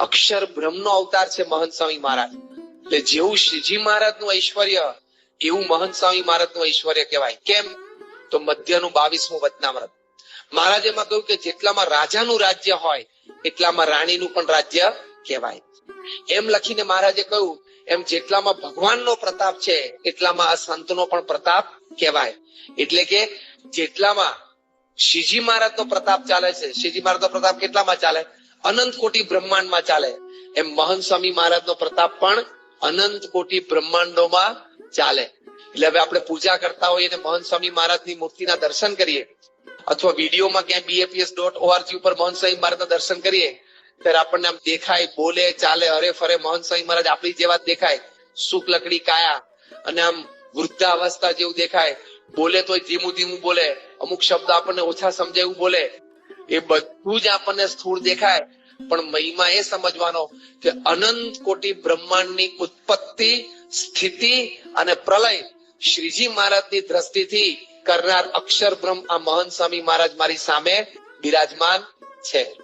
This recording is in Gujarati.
અક્ષર બ્રહ્મનો અવતાર છે મહંત સ્વામી મહારાજ. એટલે જેવું શ્રીજી મહારાજનું ઐશ્વર્ય એવું મહંત સ્વામી મહારાજનું ઐશ્વર્ય કહેવાય. કેમ? તો મધ્યનું 22મું વચનામૃત. મહારાજે એમાં કહ્યું કે જેટલામાં રાજાનું રાજ્ય હોય એટલામાં રાણીનું પણ રાજ્ય કહેવાય. એમ લખીને મહારાજે કહ્યું એમ જેટલામાં ભગવાનનો પ્રતાપ છે એટલામાં આ સંતનો પણ પ્રતાપ કહેવાય. એટલે કે જેટલામાં શ્રીજી મહારાજનો પ્રતાપ ચાલે છે, શ્રીજી મહારાજનો પ્રતાપ કેટલામાં ચાલે? અનંત કોટી બ્રહ્માંડમાં ચાલે. એમ મહંત સ્વામી મહારાજનો પ્રતાપ પણ અનંત કોટી બ્રહ્માંડોમાં ચાલે. એટલે હવે આપણે પૂજા કરતા હોઈએ અને મહંત સ્વામી મહારાજની મૂર્તિના દર્શન કરીએ અથવા વિડીયોમાં ક્યાંય BAPS.org ઉપર મહંત સ્વામી મહારાજના દર્શન કરીએ ત્યારે આપણને આમ દેખાય, બોલે, ચાલે, હરે ફરે મહંત સ્વામી મહારાજ આપણી જેવા જ દેખાય. શુક્લકડી કાયા અને આમ વૃદ્ધાવસ્થા જેવું દેખાય. બોલે તો ધીમું ધીમું બોલે, અમુક શબ્દ આપણને ઓછા સમજાય એવું બોલે. એ બધું જ આપણને સ્થૂળ દેખાય, પણ મહિમા એ સમજવાનો કે અનંત કોટી બ્રહ્માંડની ઉત્પત્તિ, સ્થિતિ અને પ્રલય શ્રીજી મહારાજની દ્રષ્ટિથી કરનાર અક્ષર બ્રહ્મ આ મહંત સ્વામી મહારાજ મારી સામે બિરાજમાન છે.